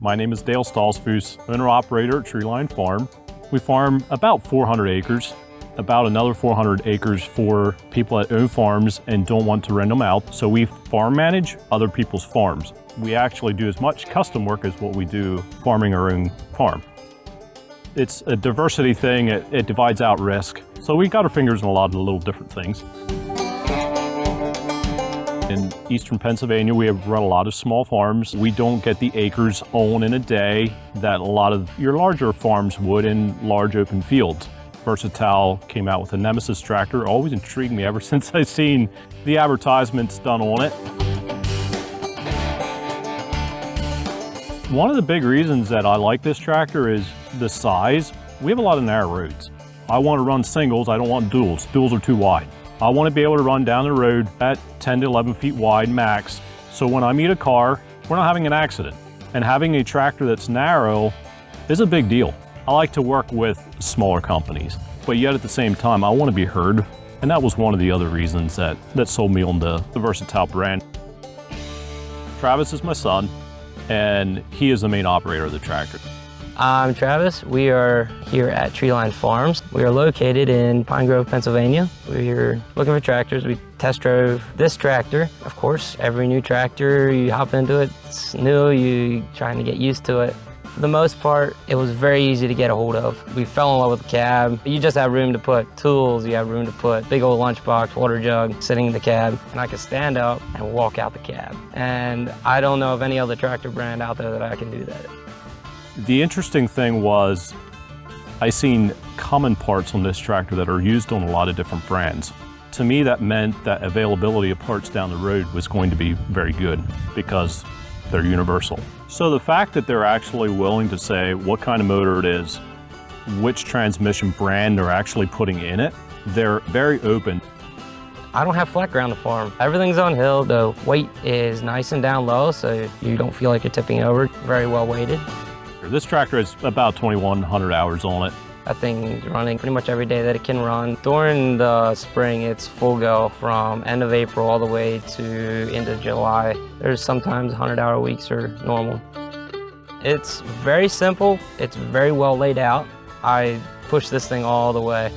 My name is Dale Stoltzfus, owner-operator at Treeline Farm. We farm about 400 acres, about another 400 acres for people that own farms and don't want to rent them out. So we farm manage other people's farms. We actually do as much custom work as what we do farming our own farm. It's a diversity thing, it divides out risk. So we got our fingers in a lot of little different things. In eastern Pennsylvania, we have run a lot of small farms. We don't get the acres owned in a day that a lot of your larger farms would in large open fields. Versatile came out with a Nemesis tractor. Always intrigued me ever since I seen the advertisements done on it. One of the big reasons that I like this tractor is the size. We have a lot of narrow roads. I want to run singles, I don't want duals. Duals are too wide. I want to be able to run down the road at 10 to 11 feet wide max. So when I meet a car, we're not having an accident. And having a tractor that's narrow is a big deal. I like to work with smaller companies, but yet at the same time, I want to be heard. And that was one of the other reasons that sold me on the Versatile brand. Travis is my son, and he is the main operator of the tractor. I'm Travis. We are here at Treeline Farms. We are located in Pine Grove, Pennsylvania. We're looking for tractors. We test drove this tractor. Of course, every new tractor, you hop into it, it's new, you're trying to get used to it. For the most part, it was very easy to get a hold of. We fell in love with the cab. You just have room to put tools, you have room to put big old lunchbox, water jug sitting in the cab, and I could stand up and walk out the cab. And I don't know of any other tractor brand out there that I can do that. The interesting thing was I seen common parts on this tractor that are used on a lot of different brands. To me, that meant that availability of parts down the road was going to be very good because they're universal. So the fact that they're actually willing to say what kind of motor it is, which transmission brand they're actually putting in it, they're very open. I don't have flat ground to farm. Everything's on hill. The weight is nice and down low, so you don't feel like you're tipping over. Very well weighted. This tractor has about 2,100 hours on it. That thing's running pretty much every day that it can run. During the spring, it's full go from end of April all the way to end of July. There's sometimes 100-hour weeks are normal. It's very simple. It's very well laid out. I push this thing all the way.